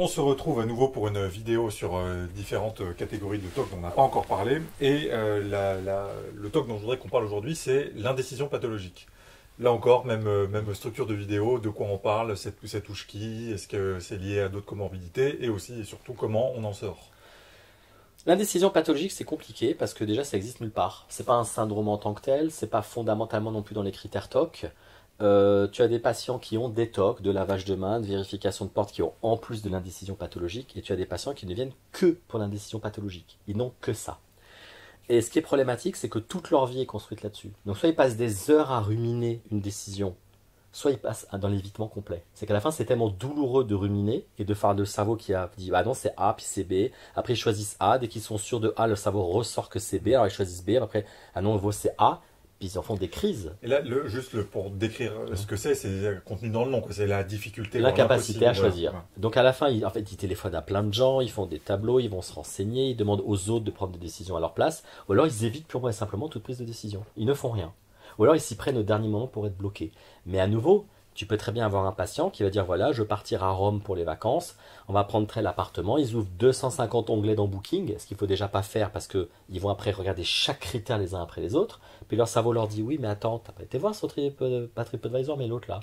On se retrouve à nouveau pour une vidéo sur différentes catégories de TOC dont on n'a pas encore parlé. Et le TOC dont je voudrais qu'on parle aujourd'hui, c'est l'indécision pathologique. Là encore, même structure de vidéo, de quoi on parle, ça touche qui, est-ce que c'est lié à d'autres comorbidités, et aussi et surtout comment on en sort. L'indécision pathologique, c'est compliqué parce que déjà, ça existe nulle part. C'est pas un syndrome en tant que tel, c'est pas fondamentalement non plus dans les critères TOC. Tu as des patients qui ont des TOC, de lavage de main, de vérification de porte, qui ont en plus de l'indécision pathologique, et tu as des patients qui ne viennent que pour l'indécision pathologique. Ils n'ont que ça. Et ce qui est problématique, c'est que toute leur vie est construite là-dessus. Donc soit ils passent des heures à ruminer une décision, soit ils passent dans l'évitement complet. C'est qu'à la fin, c'est tellement douloureux de ruminer et de faire le cerveau qui a dit, bah non, c'est A, puis c'est B. Après, ils choisissent A. Dès qu'ils sont sûrs de A, le cerveau ressort que c'est B. Alors, ils choisissent B. Après, ah non, c'est A. Puis ils en font des crises. Et là, pour décrire ce que c'est contenu dans le nom, c'est la difficulté. L'incapacité à choisir. Ouais. Donc à la fin, ils téléphonent à plein de gens, ils font des tableaux, ils vont se renseigner, ils demandent aux autres de prendre des décisions à leur place, ou alors ils évitent purement et simplement toute prise de décision. Ils ne font rien. Ou alors ils s'y prennent au dernier moment pour être bloqués. Mais à nouveau, tu peux très bien avoir un patient qui va dire, voilà, je veux partir à Rome pour les vacances, on va prendre tel appartement, ils ouvrent 250 onglets dans Booking, ce qu'il ne faut déjà pas faire parce qu'ils vont après regarder chaque critère les uns après les autres, puis leur cerveau leur dit, oui, mais attends, t'as pas été voir sur pas TripAdvisor, mais l'autre là.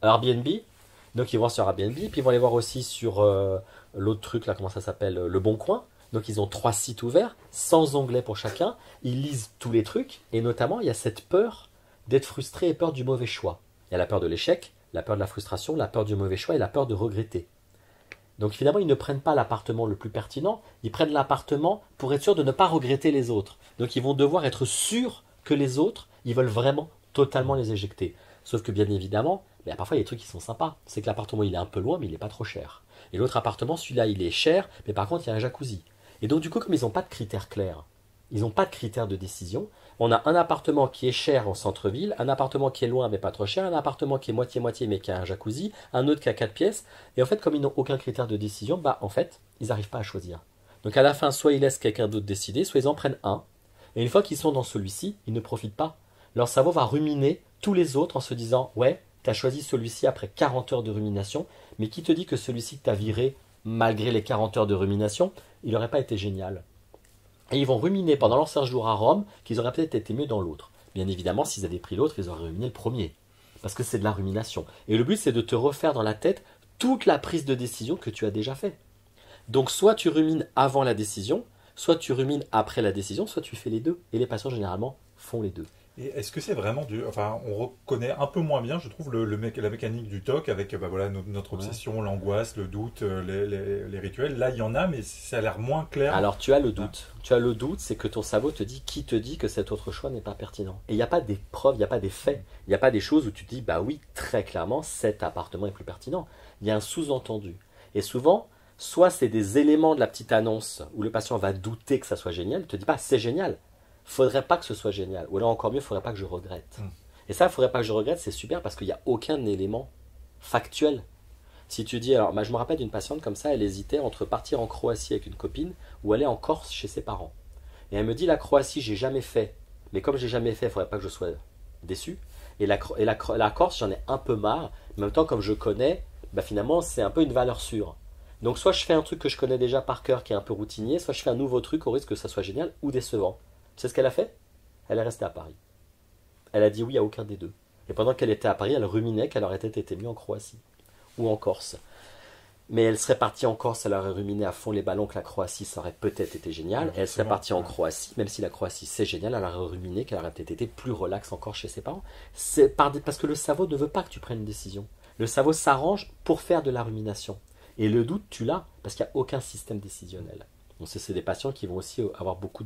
Airbnb, donc ils vont sur Airbnb, puis ils vont aller voir aussi sur l'autre truc là, comment ça s'appelle, Le Bon Coin. Donc ils ont 3 sites ouverts, 100 onglets pour chacun, ils lisent tous les trucs, et notamment il y a cette peur d'être frustré et peur du mauvais choix. Il y a la peur de l'échec, la peur de la frustration, la peur du mauvais choix et la peur de regretter. Donc finalement, ils ne prennent pas l'appartement le plus pertinent, ils prennent l'appartement pour être sûr de ne pas regretter les autres. Donc ils vont devoir être sûrs que les autres, ils veulent vraiment totalement les éjecter. Sauf que bien évidemment, mais parfois il y a des trucs qui sont sympas. C'est que l'appartement il est un peu loin, mais il n'est pas trop cher. Et l'autre appartement, celui-là, il est cher, mais par contre il y a un jacuzzi. Et donc du coup, comme ils n'ont pas de critères clairs, ils n'ont pas de critères de décision, on a un appartement qui est cher en centre-ville, un appartement qui est loin mais pas trop cher, un appartement qui est moitié-moitié mais qui a un jacuzzi, un autre qui a 4 pièces. Et en fait, comme ils n'ont aucun critère de décision, bah en fait, ils n'arrivent pas à choisir. Donc à la fin, soit ils laissent quelqu'un d'autre décider, soit ils en prennent un. Et une fois qu'ils sont dans celui-ci, ils ne profitent pas. Leur cerveau va ruminer tous les autres en se disant, ouais, tu as choisi celui-ci après 40 heures de rumination, mais qui te dit que celui-ci que tu as viré, malgré les 40 heures de rumination, il n'aurait pas été génial. Et ils vont ruminer pendant leur séjour à Rome qu'ils auraient peut-être été mieux dans l'autre. Bien évidemment, s'ils avaient pris l'autre, ils auraient ruminé le premier. Parce que c'est de la rumination. Et le but, c'est de te refaire dans la tête toute la prise de décision que tu as déjà faite. Donc, soit tu rumines avant la décision, soit tu rumines après la décision, soit tu fais les deux. Et les patients, généralement, font les deux. Et est-ce que c'est vraiment Enfin, on reconnaît un peu moins bien, je trouve, la mécanique du TOC avec voilà, notre obsession, l'angoisse, le doute, les rituels. Là, il y en a, mais ça a l'air moins clair. Alors, tu as le doute. Tu as le doute, c'est que ton cerveau te dit qui te dit que cet autre choix n'est pas pertinent. Et il n'y a pas des preuves, il n'y a pas des faits. Il n'y a pas des choses où tu te dis, bah oui, très clairement, cet appartement est plus pertinent. Il y a un sous-entendu. Et souvent, soit c'est des éléments de la petite annonce où le patient va douter que ça soit génial, il ne te dit pas, c'est génial. Faudrait pas que ce soit génial. Ou alors encore mieux, faudrait pas que je regrette. Et ça, faudrait pas que je regrette, c'est super parce qu'il n'y a aucun élément factuel. Si tu dis, alors, je me rappelle d'une patiente comme ça, elle hésitait entre partir en Croatie avec une copine ou aller en Corse chez ses parents. Et elle me dit, la Croatie, j'ai jamais fait. Mais comme j'ai jamais fait, il faudrait pas que je sois déçu. Et la Corse, j'en ai un peu marre. En même temps, comme je connais, bah, finalement, c'est un peu une valeur sûre. Donc, soit je fais un truc que je connais déjà par cœur, qui est un peu routinier, soit je fais un nouveau truc au risque que ça soit génial ou décevant. Tu sais ce qu'elle a fait? Elle est restée à Paris. Elle a dit oui à aucun des deux. Et pendant qu'elle était à Paris, elle ruminait qu'elle aurait été mieux en Croatie ou en Corse. Mais elle serait partie en Corse, elle aurait ruminé à fond les ballons que la Croatie, ça aurait peut-être été génial. Et elle serait partie en Croatie, même si la Croatie c'est génial, elle aurait ruminé qu'elle aurait peut-être été plus relaxe encore chez ses parents. C'est parce que le cerveau ne veut pas que tu prennes une décision. Le cerveau s'arrange pour faire de la rumination. Et le doute, tu l'as, parce qu'il n'y a aucun système décisionnel. Donc c'est des patients qui vont aussi avoir beaucoup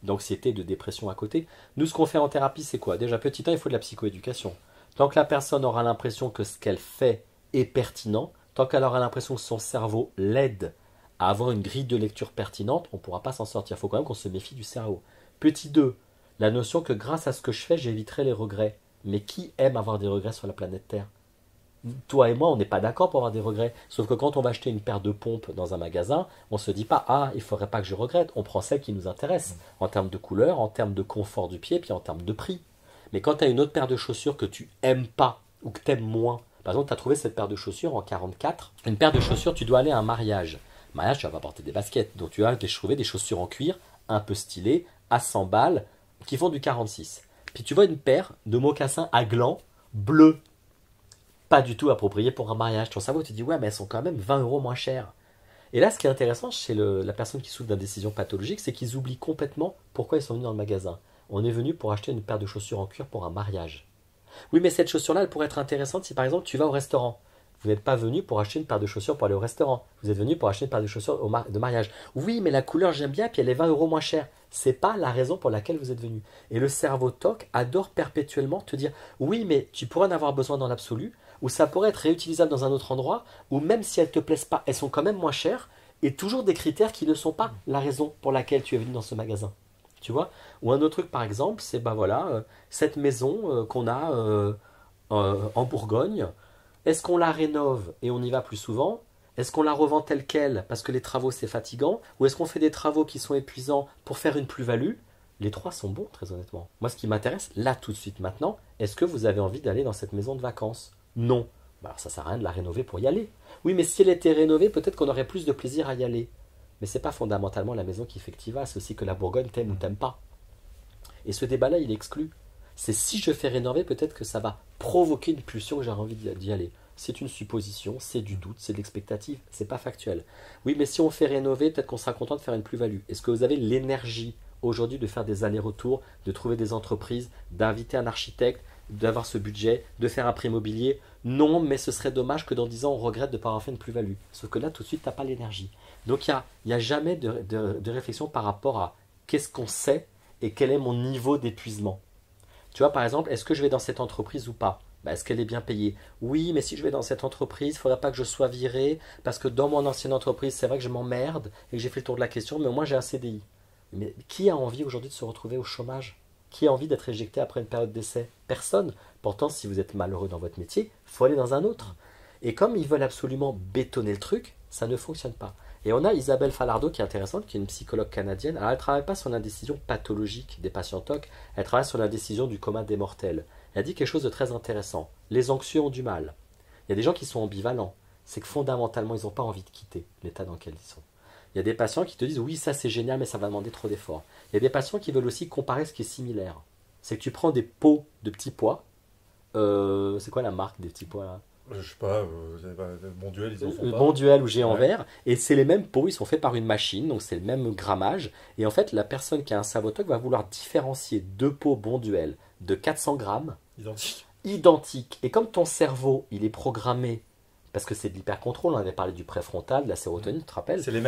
d'anxiété, de dépression à côté. Nous, ce qu'on fait en thérapie, c'est quoi? Déjà, petit 1, il faut de la psychoéducation. Tant que la personne aura l'impression que ce qu'elle fait est pertinent, tant qu'elle aura l'impression que son cerveau l'aide à avoir une grille de lecture pertinente, on ne pourra pas s'en sortir. Il faut quand même qu'on se méfie du cerveau. Petit 2, la notion que grâce à ce que je fais, j'éviterai les regrets. Mais qui aime avoir des regrets sur la planète Terre? Toi et moi, on n'est pas d'accord pour avoir des regrets. Sauf que quand on va acheter une paire de pompes dans un magasin, on ne se dit pas, ah, il ne faudrait pas que je regrette. On prend celle qui nous intéresse, en termes de couleur, en termes de confort du pied, puis en termes de prix. Mais quand tu as une autre paire de chaussures que tu aimes pas, ou que tu aimes moins, Par exemple, tu as trouvé cette paire de chaussures en 44. Une paire de chaussures, tu dois aller à un mariage. Mariage, tu vas pas porter des baskets. Donc tu vas trouver des chaussures en cuir, un peu stylées, à 100 balles, qui font du 46. Puis tu vois une paire de mocassins à gland, bleus, pas du tout appropriés pour un mariage. Ton cerveau te dit, ouais, mais elles sont quand même 20 € moins chères. Et là, ce qui est intéressant chez la personne qui souffre d'indécision pathologique, c'est qu'ils oublient complètement pourquoi ils sont venus dans le magasin. On est venu pour acheter une paire de chaussures en cuir pour un mariage. Oui, mais cette chaussure-là, elle pourrait être intéressante si par exemple tu vas au restaurant. Vous n'êtes pas venu pour acheter une paire de chaussures pour aller au restaurant. Vous êtes venu pour acheter une paire de chaussures de mariage. Oui, mais la couleur j'aime bien, puis elle est 20 € moins chère. C'est pas la raison pour laquelle vous êtes venu. Et le cerveau TOC adore perpétuellement te dire oui, mais tu pourrais en avoir besoin dans l'absolu, ou ça pourrait être réutilisable dans un autre endroit, ou même si elles ne te plaisent pas, elles sont quand même moins chères, et toujours des critères qui ne sont pas la raison pour laquelle tu es venu dans ce magasin. Tu vois? Ou un autre truc par exemple, c'est ben voilà, cette maison qu'on a en Bourgogne, est-ce qu'on la rénove et on y va plus souvent? Est-ce qu'on la revend telle quelle parce que les travaux c'est fatigant? Ou est-ce qu'on fait des travaux qui sont épuisants pour faire une plus-value? Les trois sont bons, très honnêtement. Moi, ce qui m'intéresse, là, tout de suite, maintenant, est-ce que vous avez envie d'aller dans cette maison de vacances? Non. Bah, alors, ça sert à rien de la rénover pour y aller. Oui, mais si elle était rénovée, peut-être qu'on aurait plus de plaisir à y aller. Mais c'est pas fondamentalement la maison qui fait que tu y vas, c'est aussi que la Bourgogne t'aime ou t'aime pas. Et ce débat-là, il est exclu. C'est si je fais rénover, peut-être que ça va provoquer une pulsion que j'ai envie d'y aller. C'est une supposition, c'est du doute, c'est de l'expectative, c'est pas factuel. Oui, mais si on fait rénover, peut-être qu'on sera content de faire une plus-value. Est-ce que vous avez l'énergie aujourd'hui de faire des allers-retours, de trouver des entreprises, d'inviter un architecte, d'avoir ce budget, de faire un prêt immobilier? Non, mais ce serait dommage que dans 10 ans, on regrette de ne pas avoir fait une plus-value. Sauf que là, tout de suite, tu n'as pas l'énergie. Donc, il n'y a jamais de réflexion par rapport à qu'est-ce qu'on sait et quel est mon niveau d'épuisement. Tu vois, par exemple, est-ce que je vais dans cette entreprise ou pas? Bah, est-ce qu'elle est bien payée? Oui, mais si je vais dans cette entreprise, il ne faudra pas que je sois viré, parce que dans mon ancienne entreprise, c'est vrai que je m'emmerde et que j'ai fait le tour de la question, mais moi j'ai un CDI. Mais qui a envie aujourd'hui de se retrouver au chômage? Qui a envie d'être éjecté après une période d'essai? Personne. Pourtant, si vous êtes malheureux dans votre métier, il faut aller dans un autre. Et comme ils veulent absolument bétonner le truc, ça ne fonctionne pas. Et on a Isabelle Falardeau qui est intéressante, qui est une psychologue canadienne. Alors elle ne travaille pas sur l'indécision pathologique des patients TOC, elle travaille sur l'indécision du commun des mortels. Elle dit quelque chose de très intéressant. Les anxieux ont du mal. Il y a des gens qui sont ambivalents. C'est que fondamentalement, ils n'ont pas envie de quitter l'état dans lequel ils sont. Il y a des patients qui te disent oui, ça c'est génial, mais ça va demander trop d'efforts. Il y a des patients qui veulent aussi comparer ce qui est similaire. C'est que tu prends des pots de petits pois. C'est quoi la marque des petits pois là? Je sais pas, Bonduel, ils en font pas. Bonduel ou Géant Vert, et c'est les mêmes pots, ils sont faits par une machine, donc c'est le même grammage. Et en fait, la personne qui a un cerveau TOC va vouloir différencier deux pots Bonduel de 400 grammes, identiques. Et comme ton cerveau, il est programmé, parce que c'est de l'hypercontrôle, on avait parlé du préfrontal, de la sérotonine, tu te rappelles? C'est les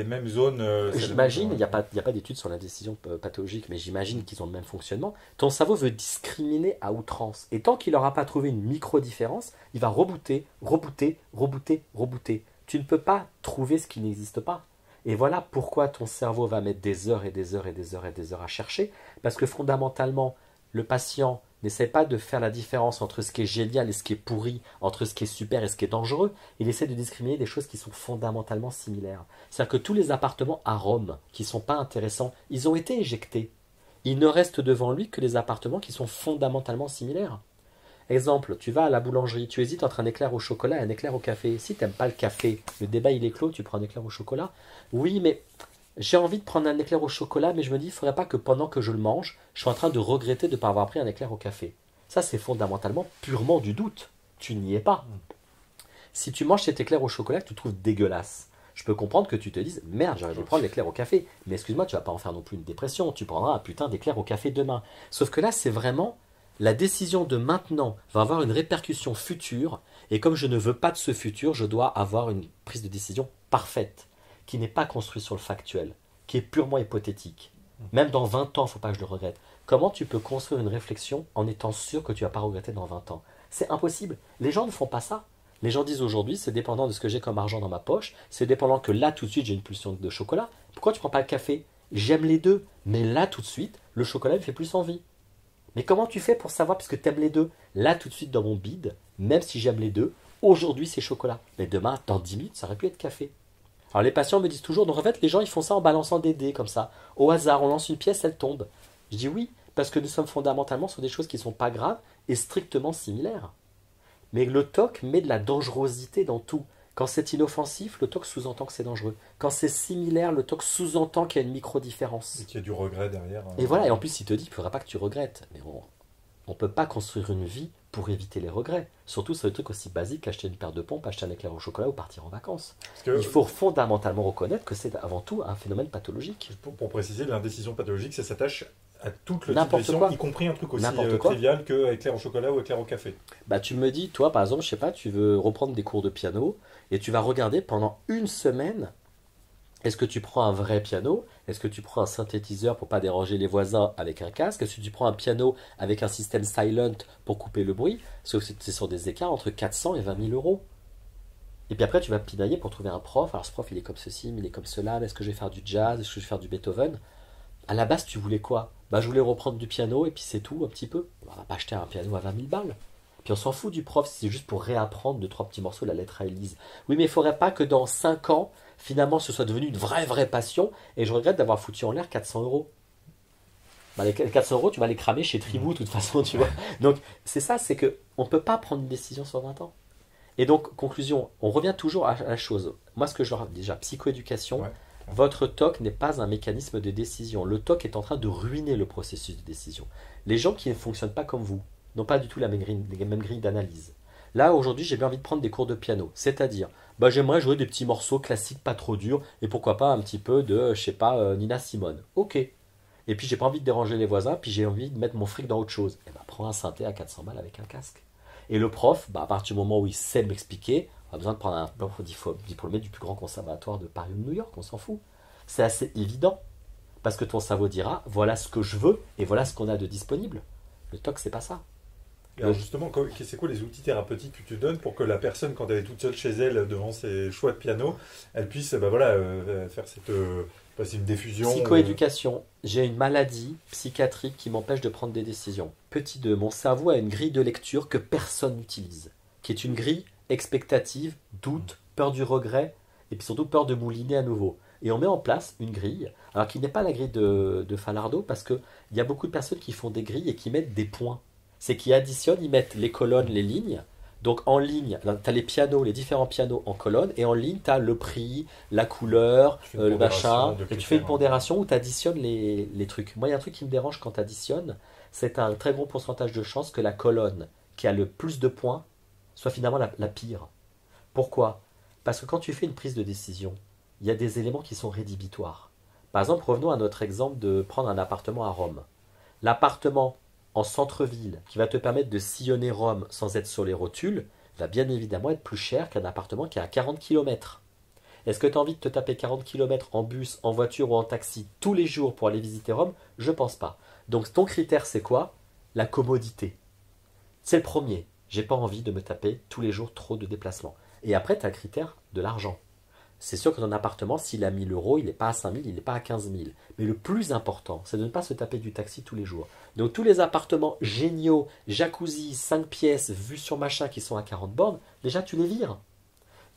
mêmes zones. J'imagine, il n'y a pas d'études sur la décision pathologique, mais j'imagine qu'ils ont le même fonctionnement. Ton cerveau veut discriminer à outrance. Et tant qu'il n'aura pas trouvé une micro-différence, il va rebooter, rebooter, rebooter, rebooter. Tu ne peux pas trouver ce qui n'existe pas. Et voilà pourquoi ton cerveau va mettre des heures et des heures et des heures et des heures à chercher. Parce que fondamentalement, le patient n'essaie pas de faire la différence entre ce qui est génial et ce qui est pourri, entre ce qui est super et ce qui est dangereux. Il essaie de discriminer des choses qui sont fondamentalement similaires. C'est-à-dire que tous les appartements à Rome qui ne sont pas intéressants, ils ont été éjectés. Il ne reste devant lui que les appartements qui sont fondamentalement similaires. Exemple, tu vas à la boulangerie, tu hésites entre un éclair au chocolat et un éclair au café. Si tu n'aimes pas le café, le débat il est clos, tu prends un éclair au chocolat. Oui, mais j'ai envie de prendre un éclair au chocolat, mais je me dis, il ne faudrait pas que pendant que je le mange, je sois en train de regretter de ne pas avoir pris un éclair au café. Ça, c'est fondamentalement purement du doute. Tu n'y es pas. Si tu manges cet éclair au chocolat que tu trouves dégueulasse, je peux comprendre que tu te dises, merde, j'aurais dû prendre l'éclair au café. Mais excuse-moi, tu vas pas en faire non plus une dépression. Tu prendras un putain d'éclair au café demain. Sauf que là, c'est vraiment la décision de maintenant va avoir une répercussion future. Et comme je ne veux pas de ce futur, je dois avoir une prise de décision parfaite, qui n'est pas construit sur le factuel, qui est purement hypothétique. Même dans 20 ans, il ne faut pas que je le regrette. Comment tu peux construire une réflexion en étant sûr que tu ne vas pas regretter dans 20 ans? C'est impossible. Les gens ne font pas ça. Les gens disent aujourd'hui, c'est dépendant de ce que j'ai comme argent dans ma poche, c'est dépendant que là, tout de suite, j'ai une pulsion de chocolat. Pourquoi tu ne prends pas le café? J'aime les deux, mais là, tout de suite, le chocolat me fait plus envie. Mais comment tu fais pour savoir, puisque tu aimes les deux? Là, tout de suite, dans mon bide, même si j'aime les deux, aujourd'hui, c'est chocolat. Mais demain, dans 10 minutes, ça aurait pu être café. Alors les patients me disent toujours, donc en fait les gens ils font ça en balançant des dés comme ça, au hasard, on lance une pièce, elle tombe. Je dis oui, parce que nous sommes fondamentalement sur des choses qui ne sont pas graves et strictement similaires. Mais le TOC met de la dangerosité dans tout. Quand c'est inoffensif, le TOC sous-entend que c'est dangereux. Quand c'est similaire, le TOC sous-entend qu'il y a une micro-différence. Et qu'il y a du regret derrière. Et voilà, et en plus il te dit qu'il ne faudra pas que tu regrettes. Mais on ne peut pas construire une vie pour éviter les regrets. Surtout sur des trucs aussi basiques qu'acheter une paire de pompes, acheter un éclair au chocolat ou partir en vacances. Il faut fondamentalement reconnaître que c'est avant tout un phénomène pathologique. Pour préciser, l'indécision pathologique, ça s'attache à toute le situation, y compris un truc aussi trivial que éclair au chocolat ou éclair au café. Bah tu me dis, toi par exemple, je sais pas, tu veux reprendre des cours de piano et tu vas regarder pendant une semaine, est-ce que tu prends un vrai piano, est-ce que tu prends un synthétiseur pour pas déranger les voisins avec un casque, est-ce que tu prends un piano avec un système silent pour couper le bruit, sauf que c'est sur des écarts entre 400 et 20 000 euros. Et puis après tu vas pinailler pour trouver un prof, alors ce prof il est comme ceci, mais il est comme cela, est-ce que je vais faire du jazz, est-ce que je vais faire du Beethoven? À la base tu voulais quoi? Bah je voulais reprendre du piano et puis c'est tout un petit peu. On va pas acheter un piano à 20 000 balles. Puis on s'en fout du prof, c'est juste pour réapprendre 2-3 petits morceaux de la lettre à Élise. Oui mais il faudrait pas que dans 5 ans, finalement ce soit devenu une vraie passion et je regrette d'avoir foutu en l'air 400 euros. Bah, les 400 euros tu vas les cramer chez Tribou de toute façon tu vois. Donc c'est ça, c'est que on peut pas prendre une décision sur 20 ans. Et donc conclusion, on revient toujours à la chose. Moi ce que je leur dis déjà, psychoéducation. Ouais. Votre TOC n'est pas un mécanisme de décision. Le TOC est en train de ruiner le processus de décision. Les gens qui ne fonctionnent pas comme vous n'ont pas du tout les mêmes grilles d'analyse. Là, aujourd'hui, j'ai bien envie de prendre des cours de piano. C'est-à-dire, j'aimerais jouer des petits morceaux classiques pas trop durs et pourquoi pas un petit peu de, je sais pas, Nina Simone. Ok. Et puis, j'ai pas envie de déranger les voisins, puis j'ai envie de mettre mon fric dans autre chose. Et prends un synthé à 400 balles avec un casque. Et le prof, à partir du moment où il sait m'expliquer, on a besoin de prendre un diplômé du plus grand conservatoire de Paris ou de New York, on s'en fout. C'est assez évident. Parce que ton cerveau dira, voilà ce que je veux et voilà ce qu'on a de disponible. Le TOC, c'est pas ça. Alors justement, c'est quoi les outils thérapeutiques que tu donnes pour que la personne, quand elle est toute seule chez elle, devant ses choix de piano, elle puisse faire c'est une diffusion. Psychoéducation. J'ai une maladie psychiatrique qui m'empêche de prendre des décisions. Petit 2, mon cerveau a une grille de lecture que personne n'utilise, qui est une grille expectative, doute, peur du regret, et puis surtout peur de mouliner à nouveau. Et on met en place une grille, alors qui n'est pas la grille de Falardeau, parce qu'il y a beaucoup de personnes qui font des grilles et qui mettent des points. C'est qu'ils additionnent, ils mettent les colonnes, les lignes. Donc en ligne, tu as les pianos, les différents pianos en colonne, et en ligne, tu as le prix, la couleur, le machin, et tu fais une pondération où tu additionnes les trucs. Moi, il y a un truc qui me dérange quand tu additionnes, c'est un très gros pourcentage de chances que la colonne qui a le plus de points soit finalement la pire. Pourquoi? Parce que quand tu fais une prise de décision, il y a des éléments qui sont rédhibitoires. Par exemple, revenons à notre exemple de prendre un appartement à Rome. L'appartement en centre-ville qui va te permettre de sillonner Rome sans être sur les rotules va bien évidemment être plus cher qu'un appartement qui est à 40 km. Est-ce que tu as envie de te taper 40 km en bus, en voiture ou en taxi tous les jours pour aller visiter Rome? Je pense pas. Donc ton critère c'est quoi? La commodité. C'est le premier. J'ai pas envie de me taper tous les jours trop de déplacements. Et après tu as le critère de l'argent. C'est sûr que ton appartement, s'il est à 1000 euros, il n'est pas à 5000, il n'est pas à 15 000. Mais le plus important, c'est de ne pas se taper du taxi tous les jours. Donc tous les appartements géniaux, jacuzzi, 5 pièces, vue sur machin qui sont à 40 bornes, déjà tu les vires.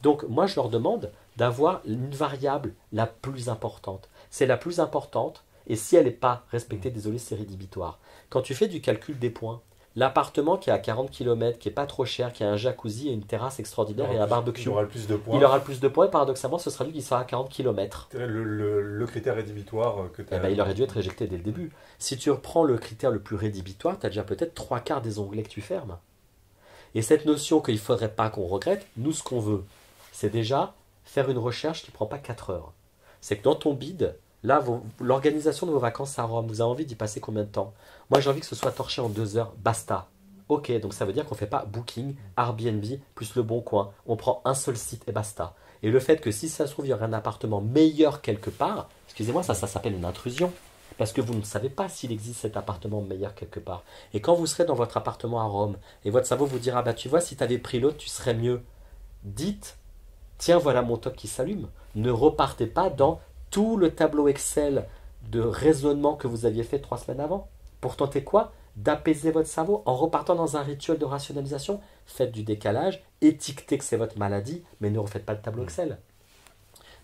Donc moi je leur demande d'avoir une variable la plus importante. C'est la plus importante et si elle n'est pas respectée, désolé, c'est rédhibitoire. Quand tu fais du calcul des points, l'appartement qui est à 40 km, qui est pas trop cher, qui a un jacuzzi et une terrasse extraordinaire et un barbecue. Il aura le plus de points. Il aura le plus de points et paradoxalement, ce sera lui qui sera à 40 km. Le critère rédhibitoire que tu as. Il aurait dû être éjecté dès le début. Si tu reprends le critère le plus rédhibitoire, tu as déjà peut-être 3/4 des onglets que tu fermes. Et cette notion qu'il ne faudrait pas qu'on regrette, nous ce qu'on veut, c'est déjà faire une recherche qui ne prend pas 4 heures. C'est que dans ton bid, là, l'organisation de vos vacances à Rome, vous avez envie d'y passer combien de temps? Moi, j'ai envie que ce soit torché en 2 heures, basta. Ok, donc ça veut dire qu'on ne fait pas Booking, Airbnb, plus Le Bon Coin. On prend un seul site et basta. Et le fait que si ça se trouve, il y aurait un appartement meilleur quelque part, excusez-moi, ça s'appelle une intrusion. Parce que vous ne savez pas s'il existe cet appartement meilleur quelque part. Et quand vous serez dans votre appartement à Rome, et votre cerveau vous dira, tu vois, si tu avais pris l'autre, tu serais mieux. Dites, tiens, voilà mon TOC qui s'allume. Ne repartez pas dans tout le tableau Excel de raisonnement que vous aviez fait 3 semaines avant. Pour tenter quoi? D'apaiser votre cerveau en repartant dans un rituel de rationalisation. Faites du décalage, étiquetez que c'est votre maladie, mais ne refaites pas le tableau Excel.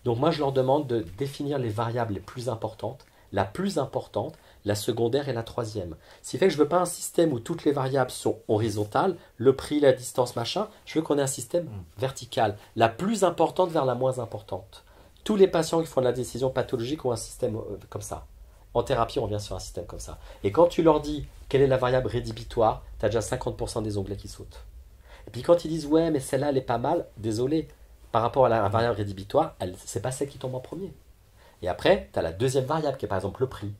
Donc moi, je leur demande de définir les variables les plus importantes, la plus importante, la secondaire et la troisième. Ce qui fait que je ne veux pas un système où toutes les variables sont horizontales, le prix, la distance, machin. Je veux qu'on ait un système vertical, la plus importante vers la moins importante. Tous les patients qui font de la décision pathologique ont un système comme ça. En thérapie, on revient sur un système comme ça. Et quand tu leur dis quelle est la variable rédhibitoire, tu as déjà 50% des onglets qui sautent. Et puis quand ils disent ouais, mais celle-là, elle est pas mal, désolé, par rapport à la variable rédhibitoire, c'est pas celle qui tombe en premier. Et après, tu as la deuxième variable qui est par exemple le prix.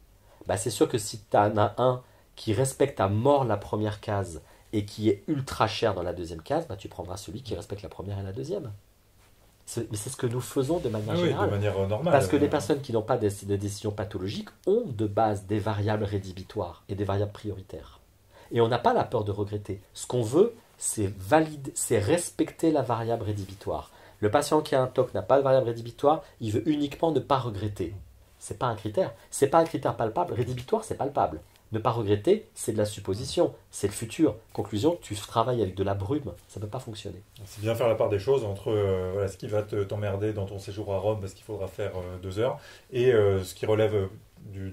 Bah, c'est sûr que si tu en as un qui respecte à mort la première case et qui est ultra cher dans la deuxième case, bah, tu prendras celui qui respecte la première et la deuxième. Mais c'est ce que nous faisons de manière générale. De manière normale. Parce que les personnes qui n'ont pas des décisions pathologiques ont de base des variables rédhibitoires et des variables prioritaires. Et on n'a pas la peur de regretter. Ce qu'on veut, c'est respecter la variable rédhibitoire. Le patient qui a un TOC n'a pas de variable rédhibitoire, il veut uniquement ne pas regretter. C'est pas un critère. C'est pas un critère palpable. Rédhibitoire, c'est palpable. Ne pas regretter, c'est de la supposition, c'est le futur. Conclusion, tu travailles avec de la brume, ça ne peut pas fonctionner. C'est bien faire la part des choses entre ce qui va t'emmerder dans ton séjour à Rome parce qu'il faudra faire 2 heures et ce qui relève du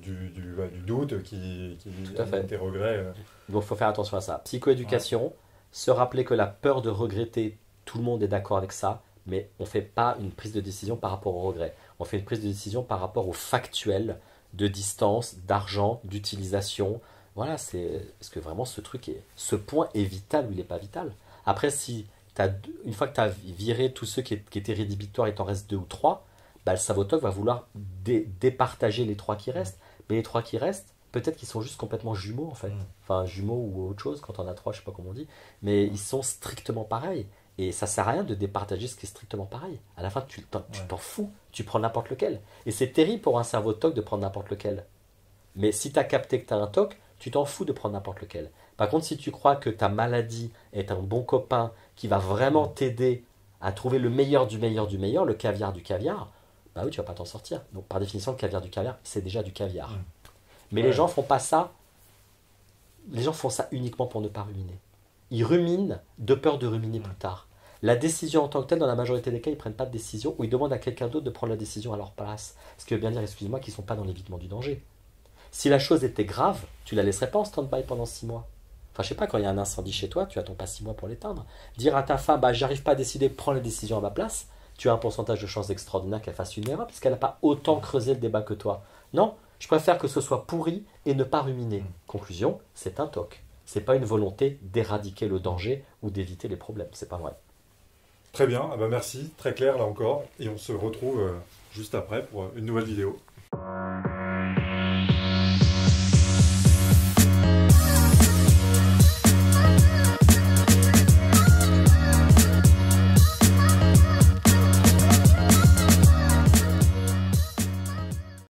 doute, qui amène tes regrets. Donc il faut faire attention à ça. Psychoéducation, se rappeler que la peur de regretter, tout le monde est d'accord avec ça, mais on ne fait pas une prise de décision par rapport au regret. On fait une prise de décision par rapport au factuel de distance, d'argent, d'utilisation. Voilà, parce que vraiment ce point est vital ou il n'est pas vital. Après, une fois que tu as viré tous ceux qui étaient rédhibitoires, il t'en reste 2 ou 3, bah, le Savotoc va vouloir départager les 3 qui restent. Mais les 3 qui restent, peut-être qu'ils sont juste complètement jumeaux en fait. Enfin, jumeaux ou autre chose, quand on a 3, je ne sais pas comment on dit. Mais ils sont strictement pareils. Et ça ne sert à rien de départager ce qui est strictement pareil. À la fin, tu t'en fous. Tu prends n'importe lequel. Et c'est terrible pour un cerveau TOC de prendre n'importe lequel. Mais si tu as capté que tu as un TOC, tu t'en fous de prendre n'importe lequel. Par contre, si tu crois que ta maladie est un bon copain qui va vraiment t'aider à trouver le meilleur du meilleur du meilleur, le caviar du caviar, bah oui, tu vas pas t'en sortir. Donc par définition, le caviar du caviar, c'est déjà du caviar. Mais les gens font pas ça. Les gens font ça uniquement pour ne pas ruminer. Ils ruminent de peur de ruminer plus tard. La décision en tant que telle, dans la majorité des cas, ils ne prennent pas de décision ou ils demandent à quelqu'un d'autre de prendre la décision à leur place. Ce qui veut bien dire, excuse-moi, qu'ils ne sont pas dans l'évitement du danger. Si la chose était grave, tu la laisserais pas en stand-by pendant 6 mois. Enfin, je sais pas, quand il y a un incendie chez toi, tu attends pas 6 mois pour l'éteindre. Dire à ta femme, bah, j'arrive pas à décider, prends la décision à ma place, tu as un pourcentage de chance extraordinaire qu'elle fasse une erreur, parce qu'elle n'a pas autant creusé le débat que toi. Non, je préfère que ce soit pourri et ne pas ruminer. Conclusion, c'est un TOC. C'est pas une volonté d'éradiquer le danger ou d'éviter les problèmes. C'est pas vrai. Très bien, merci, très clair là encore. Et on se retrouve juste après pour une nouvelle vidéo.